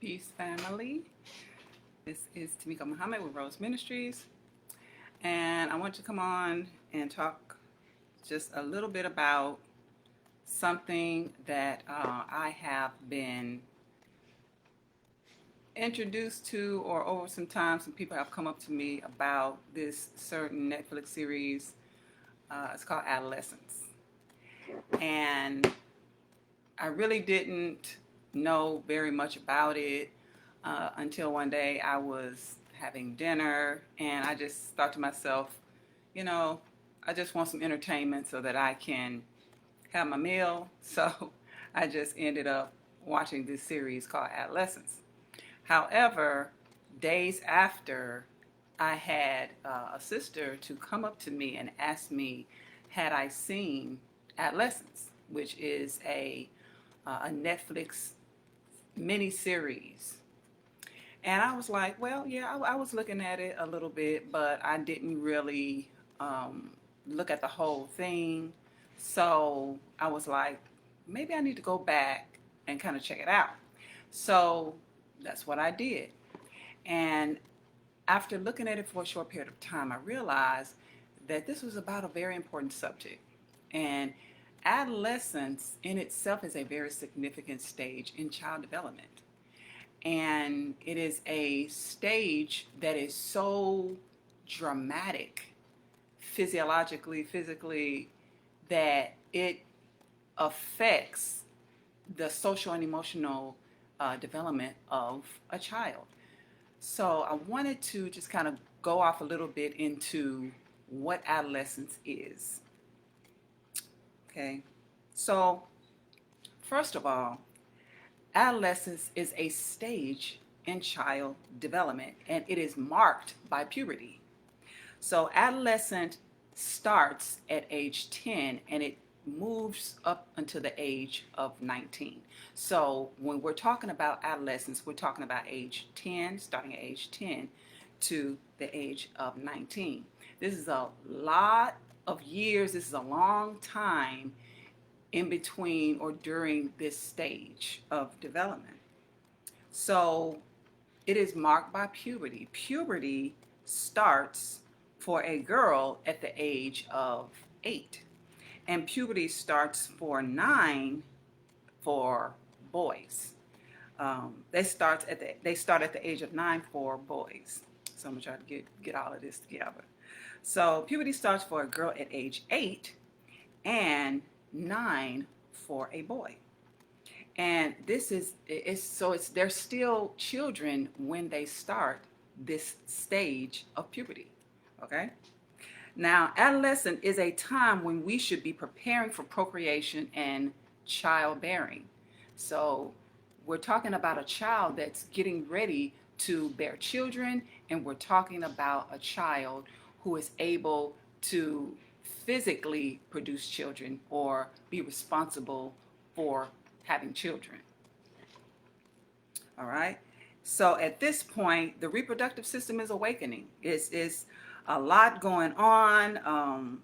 Peace, family. This is Tamika Muhammad with R.O.S.E Ministries, and I want to come on and talk just a little bit about something that I have been introduced to, or over some time, some people have come up to me about this certain Netflix series. It's called Adolescence, and I really didn't know very much about it until one day I was having dinner and I just thought to myself, I just want some entertainment so that I can have my meal. So I just ended up watching this series called Adolescence. However, days after, I had a sister to come up to me and ask me, had I seen Adolescence, which is a Netflix mini-series. And I was like, well, yeah, I was looking at it a little bit, but I didn't really look at the whole thing. So I was like, maybe I need to go back and kind of check it out. So that's what I did. And after looking at it for a short period of time, I realized that this was about a very important subject. And adolescence in itself is a very significant stage in child development. And it is a stage that is so dramatic physiologically, physically, that it affects the social and emotional development of a child. So I wanted to just kind of go off a little bit into what adolescence is. Okay, so first of all, adolescence is a stage in child development and it is marked by puberty. So adolescent starts at age 10 and it moves up until the age of 19. So when we're talking about adolescence, we're talking about age 10, starting at age 10 to the age of 19. This is a lot of years. This is a long time in between or during this stage of development. So it is marked by puberty. Puberty starts for a girl at the age of 8, and puberty starts for 9 for boys. They start at the age of 9 for boys. So I'm gonna try to get all of this together. So puberty starts for a girl at age 8 and 9 for a boy. And they're still children when they start this stage of puberty. Okay? Now, adolescence is a time when we should be preparing for procreation and childbearing. So we're talking about a child that's getting ready to bear children, and we're talking about a child who is able to physically produce children or be responsible for having children. All right. So at this point, the reproductive system is awakening. It's a lot going on.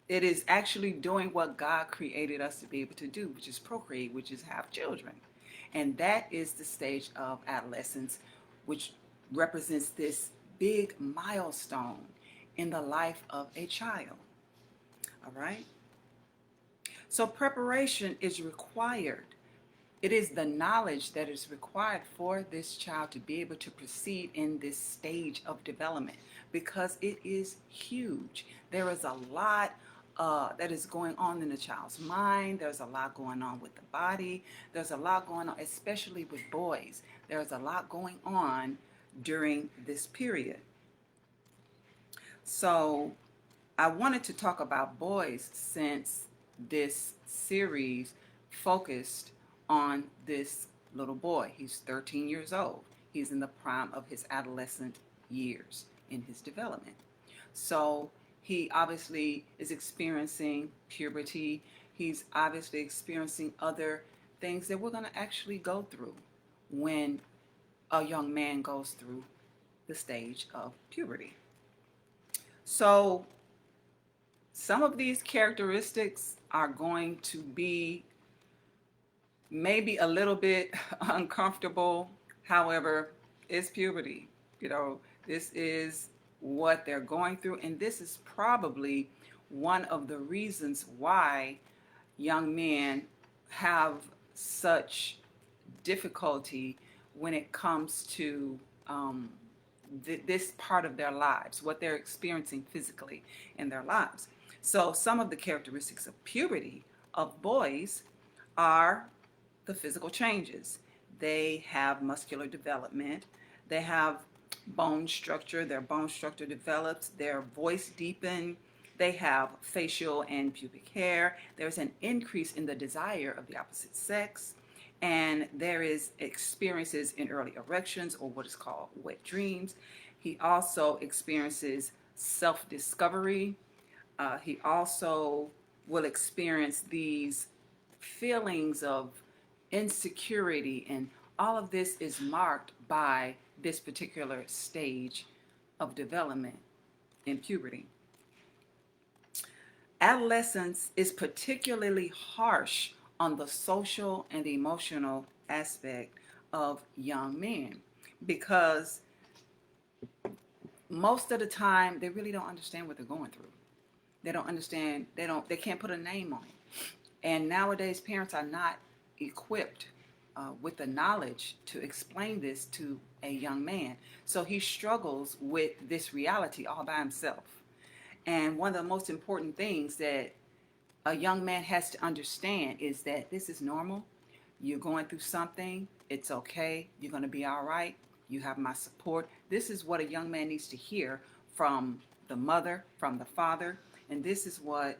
It is actually doing what God created us to be able to do, which is procreate, which is have children. And that is the stage of adolescence, which represents this big milestone in the life of a child. All right? So preparation is required. It is the knowledge that is required for this child to be able to proceed in this stage of development because it is huge. There is a lot that is going on in the child's mind. There's a lot going on with the body. There's a lot going on, especially with boys. There's a lot going on during this period. So I wanted to talk about boys since this series focused on this little boy. He's 13 years old. He's in the prime of his adolescent years in his development. So he obviously is experiencing puberty. He's obviously experiencing other things that we're going to actually go through when a young man goes through the stage of puberty. So some of these characteristics are going to be maybe a little bit uncomfortable. However, it's puberty. You know, this is what they're going through, and this is probably one of the reasons why young men have such difficulty when it comes to this part of their lives, what they're experiencing physically in their lives. So, some of the characteristics of puberty of boys are the physical changes. They have muscular development, they have bone structure, their bone structure develops, their voice deepens, they have facial and pubic hair. There's an increase in the desire of the opposite sex, and there is experiences in early erections, or what is called wet dreams. He also experiences self-discovery. He also will experience these feelings of insecurity, and all of this is marked by this particular stage of development in puberty. Adolescence is particularly harsh on the social and emotional aspect of young men because most of the time they really don't understand what they're going through. They don't understand, they can't put a name on it. And nowadays parents are not equipped with the knowledge to explain this to a young man. So he struggles with this reality all by himself. And one of the most important things that a young man has to understand is that this is normal. You're going through something. It's okay. You're going to be all right. You have my support. This is what a young man needs to hear from the mother, from the father. And this is what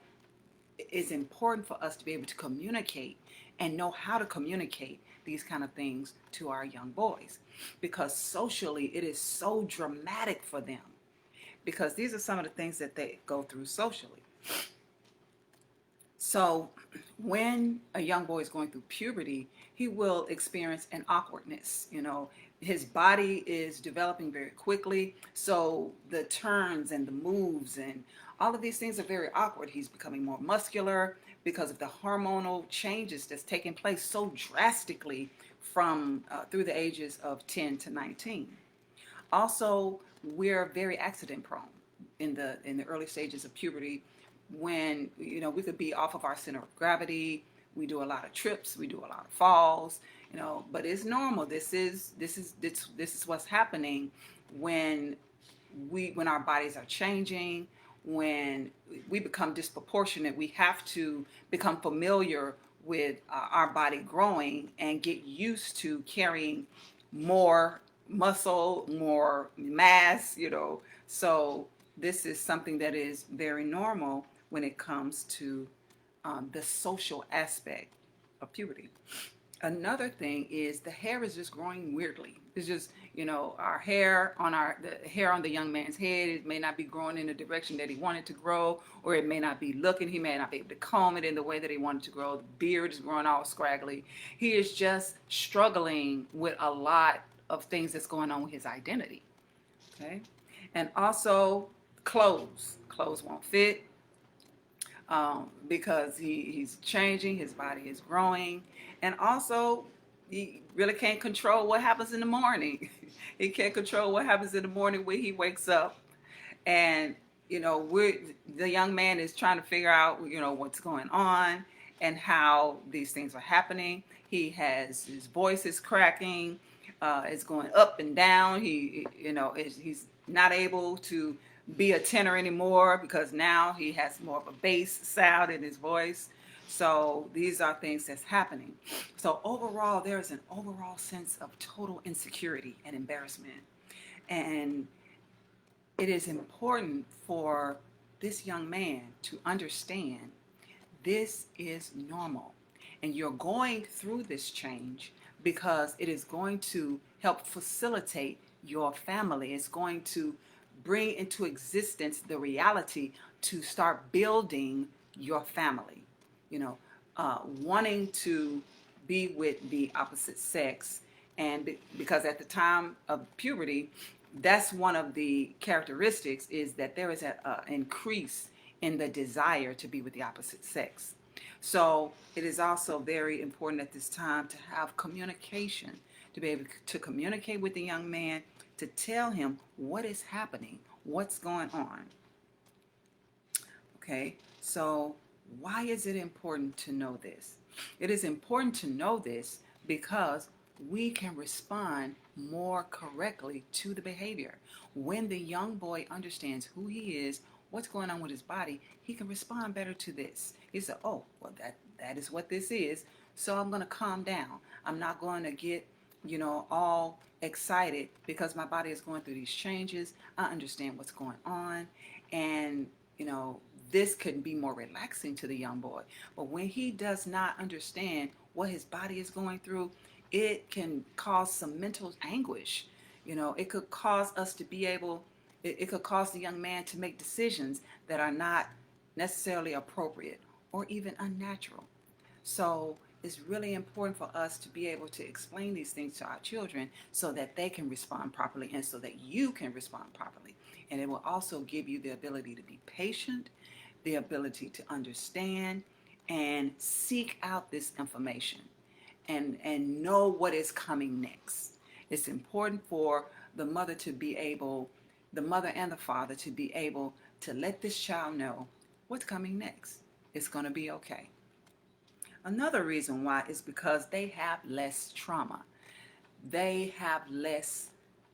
is important for us to be able to communicate and know how to communicate these kind of things to our young boys. Because socially, it is so dramatic for them. Because these are some of the things that they go through socially. So when a young boy is going through puberty, he will experience an awkwardness. You know, his body is developing very quickly. So the turns and the moves and all of these things are very awkward. He's becoming more muscular because of the hormonal changes that's taking place so drastically from through the ages of 10 to 19. Also, we're very accident prone in the early stages of puberty when we could be off of our center of gravity. We do a lot of trips, we do a lot of falls, but it's normal. This is what's happening when our bodies are changing, when we become disproportionate. We have to become familiar with our body growing and get used to carrying more muscle, more mass, So this is something that is very normal when it comes to the social aspect of puberty. Another thing is the hair is just growing weirdly. It's just, our hair on the hair on the young man's head, it may not be growing in the direction that he wanted to grow, or it may not be looking, he may not be able to comb it in the way that he wanted to grow. The beard is growing all scraggly. He is just struggling with a lot of things that's going on with his identity. Okay? And also clothes won't fit because he's changing, his body is growing, and also he really can't control what happens in the morning. He can't control what happens in the morning when he wakes up, and the young man is trying to figure out what's going on and how these things are happening. His voice is cracking, it's going up and down. He's not able to be a tenor anymore because now he has more of a bass sound in his voice. So these are things that's happening. So overall, there's an overall sense of total insecurity and embarrassment. And it is important for this young man to understand this is normal. And you're going through this change because it is going to help facilitate your family. It's going to bring into existence the reality to start building your family. Wanting to be with the opposite sex, and because at the time of puberty, that's one of the characteristics, is that there is an increase in the desire to be with the opposite sex. So it is also very important at this time to have communication, to be able to communicate with the young man, to tell him what is happening, what's going on. Okay, so why is it important to know this? It is important to know this because we can respond more correctly to the behavior. When the young boy understands who he is, what's going on with his body, he can respond better to this. He said, oh, well, that is what this is, so I'm going to calm down. I'm not going to get, all excited because my body is going through these changes. I understand what's going on, and, this could be more relaxing to the young boy. But when he does not understand what his body is going through, it can cause some mental anguish. It could cause us to be able, it could cause the young man to make decisions that are not necessarily appropriate or even unnatural. So it's really important for us to be able to explain these things to our children so that they can respond properly and so that you can respond properly. And it will also give you the ability to be patient, the ability to understand and seek out this information and know what is coming next. It's important for the mother to be able, the mother and the father to be able to let this child know what's coming next. It's going to be okay. Another reason why is because they have less trauma. They have less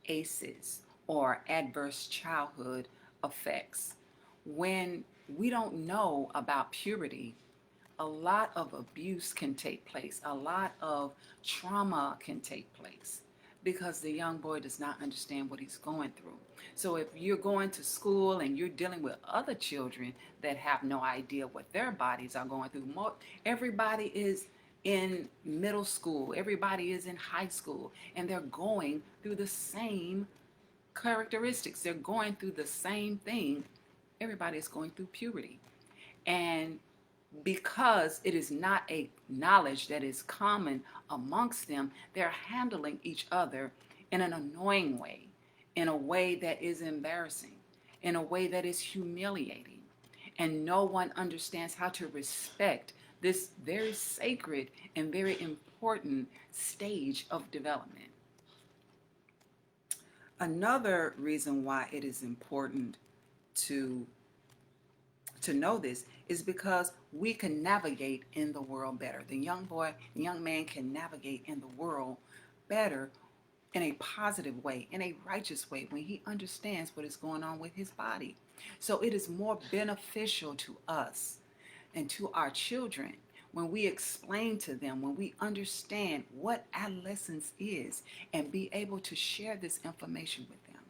ACEs or adverse childhood effects. When we don't know about puberty, a lot of abuse can take place, a lot of trauma can take place because the young boy does not understand what he's going through. So if you're going to school and you're dealing with other children that have no idea what their bodies are going through, everybody is in middle school, everybody is in high school, and they're going through the same characteristics. They're going through the same thing. Everybody is going through puberty. And because it is not a knowledge that is common amongst them, they're handling each other in an annoying way, in a way that is embarrassing, in a way that is humiliating. And no one understands how to respect this very sacred and very important stage of development. Another reason why it is important to know this is because we can navigate in the world better. The young man can navigate in the world better in a positive way, in a righteous way, when he understands what is going on with his body. So it is more beneficial to us and to our children when we explain to them, when we understand what adolescence is and be able to share this information with them.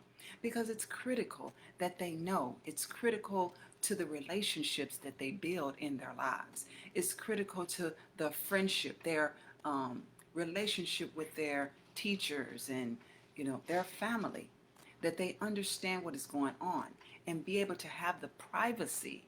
Because it's critical that they know. It's critical to the relationships that they build in their lives. It's critical to the friendship, their relationship with their teachers and their family, that they understand what is going on and be able to have the privacy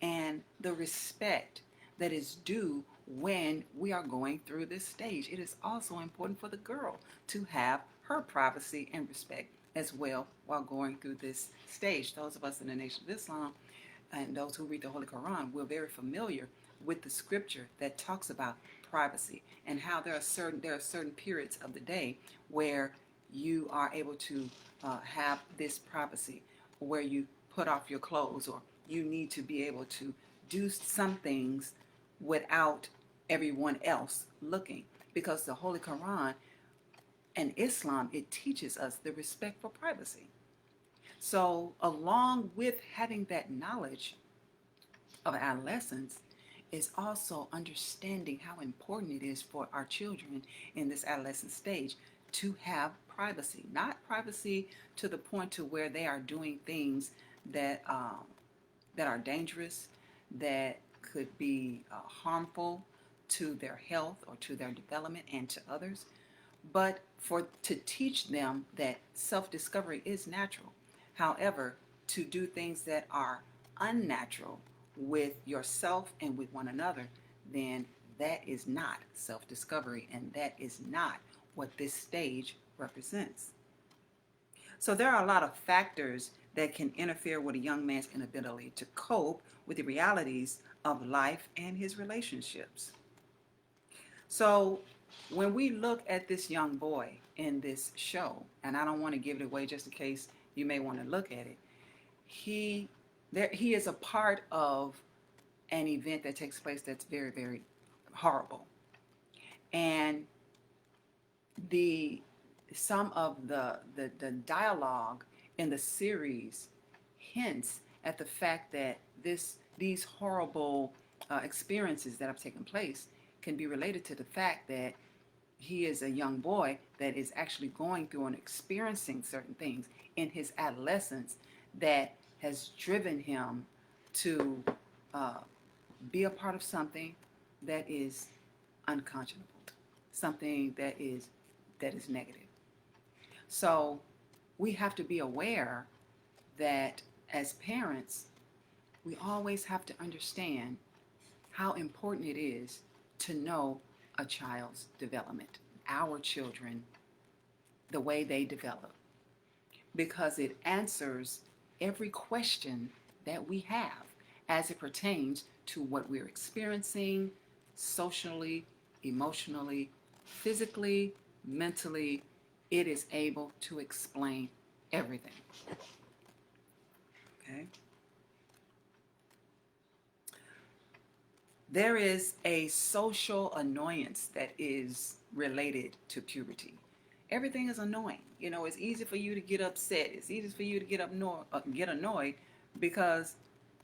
and the respect that is due when we are going through this stage. It is also important for the girl to have her privacy and respect as well while going through this stage. Those of us in the Nation of Islam and those who read the Holy Quran, we're very familiar with the scripture that talks about privacy and how there are certain periods of the day where you are able to have this privacy, where you put off your clothes, or you need to be able to do some things without everyone else looking, because the Holy Quran and Islam, it teaches us the respect for privacy. So along with having that knowledge of adolescence is also understanding how important it is for our children in this adolescent stage to have privacy. Not privacy to the point to where they are doing things that are dangerous, that could be harmful to their health or to their development and to others, but to teach them that self-discovery is natural. However, to do things that are unnatural with yourself and with one another, then that is not self-discovery, and that is not what this stage represents. So there are a lot of factors that can interfere with a young man's inability to cope with the realities of life and his relationships. So when we look at this young boy in this show, and I don't want to give it away just in case you may want to look at it, he he is a part of an event that takes place that's very, very horrible. And the some of the dialogue in the series hints at the fact that these horrible experiences that have taken place can be related to the fact that he is a young boy that is actually going through and experiencing certain things in his adolescence that has driven him to uh, be a part of something that is unconscionable, something that is negative. So we have to be aware that as parents, we always have to understand how important it is to know a child's development, our children, the way they develop, because it answers every question that we have as it pertains to what we're experiencing socially, emotionally, physically, mentally. It is able to explain everything. Okay? There is a social annoyance that is related to puberty. Everything is annoying. It's easy for you to get upset. It's easy for you to get annoyed because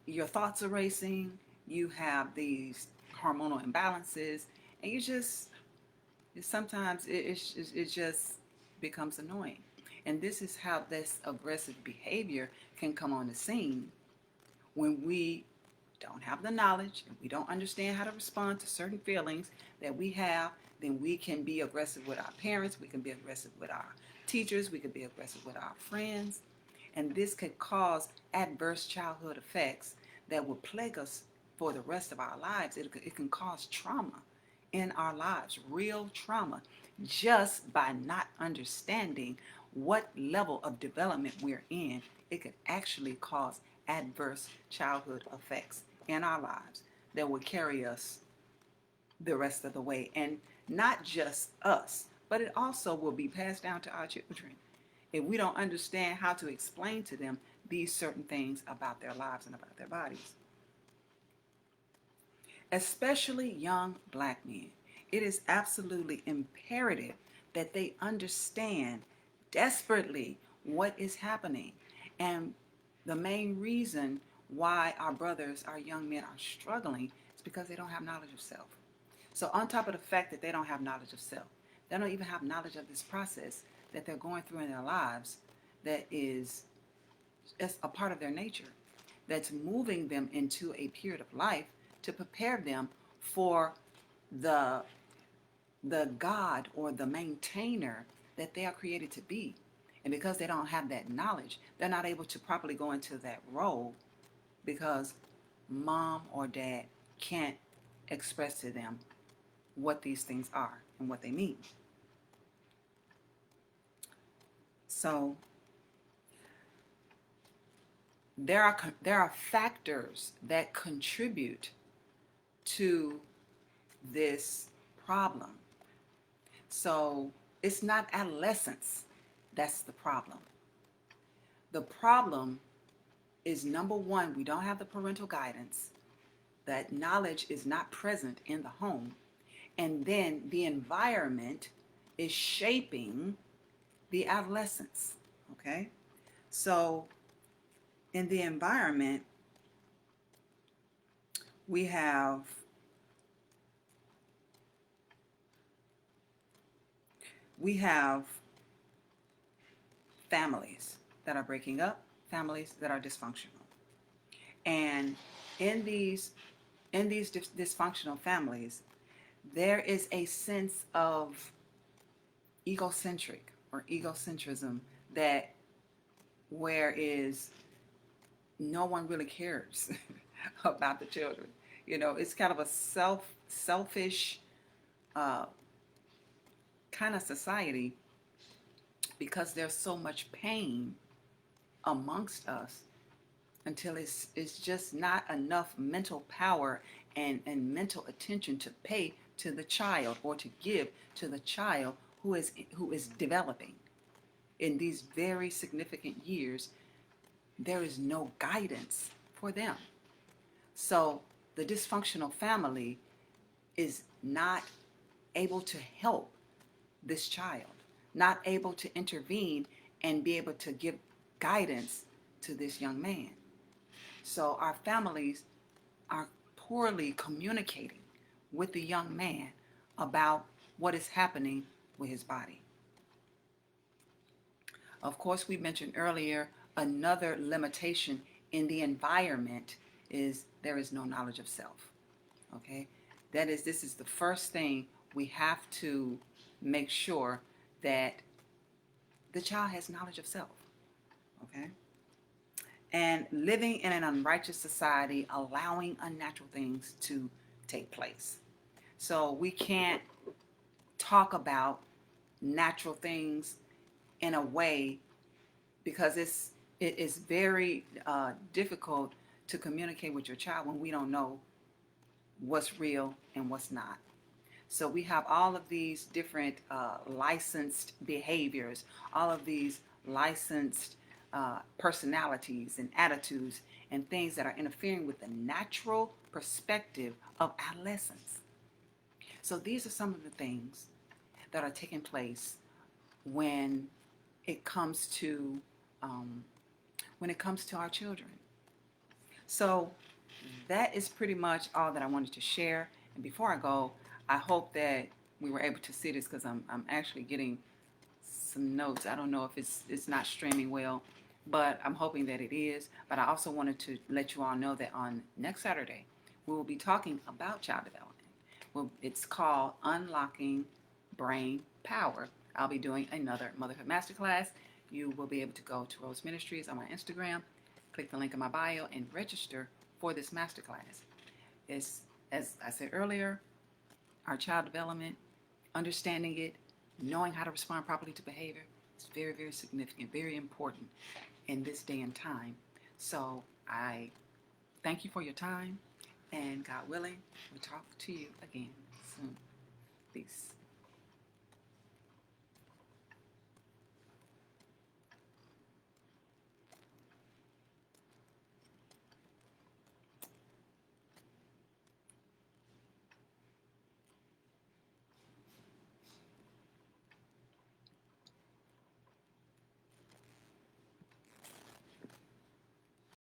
your thoughts are racing. You have these hormonal imbalances, and sometimes it just becomes annoying. And this is how this aggressive behavior can come on the scene when we don't have the knowledge and we don't understand how to respond to certain feelings that we have. Then we can be aggressive with our parents, we can be aggressive with our teachers, we can be aggressive with our friends, and this could cause adverse childhood effects that will plague us for the rest of our lives. It can cause trauma in our lives, real trauma, just by not understanding what level of development we're in. It could actually cause adverse childhood effects in our lives that will carry us the rest of the way. And not just us, but it also will be passed down to our children if we don't understand how to explain to them these certain things about their lives and about their bodies. Especially young black men, it is absolutely imperative that they understand desperately what is happening. And the main reason why our brothers, our young men are struggling is because they don't have knowledge of self. So on top of the fact that they don't have knowledge of self, they don't even have knowledge of this process that they're going through in their lives that is just a part of their nature, that's moving them into a period of life to prepare them for the God or the maintainer that they are created to be. And because they don't have that knowledge, they're not able to properly go into that role because mom or dad can't express to them what these things are and what they mean. So there are factors that contribute to this problem. So it's not adolescence that's the problem. The problem is, number one, we don't have the parental guidance. That knowledge is not present in the home. And then the environment is shaping the adolescence. Okay? So in the environment, we have families that are breaking up, families that are dysfunctional. And in these dysfunctional families, there is a sense of egocentrism that where is no one really cares about the children. It's kind of a selfish uh, kind of society because there's so much pain amongst us until it's just not enough mental power and mental attention to pay to the child or to give to the child who is developing in these very significant years. There is no guidance for them. So the dysfunctional family is not able to help this child, not able to intervene and be able to give guidance to this young man. So our families are poorly communicating with the young man about what is happening with his body. Of course, we mentioned earlier another limitation in the environment is there is no knowledge of self. Okay? This is the first thing we have to make sure that the child has knowledge of self. Okay? And living in an unrighteous society, allowing unnatural things to take place. So we can't talk about natural things in a way because it is very difficult to communicate with your child when we don't know what's real and what's not. So we have all of these different licensed behaviors, all of these licensed personalities and attitudes and things that are interfering with the natural perspective of adolescence. So these are some of the things that are taking place when it comes to our children. So that is pretty much all that I wanted to share. And before I go, I hope that we were able to see this because I'm actually getting some notes. I don't know if it's not streaming well, but I'm hoping that it is. But I also wanted to let you all know that on next Saturday, we will be talking about child development. Well, it's called Unlocking Brain Power. I'll be doing another Motherhood Masterclass. You will be able to go to R.O.S.E Ministries on my Instagram, click the link in my bio, and register for this masterclass. It's, as I said earlier, our child development, understanding it, knowing how to respond properly to behavior, is very, very significant, very important in this day and time. So I thank you for your time, and God willing, we'll talk to you again soon. Peace.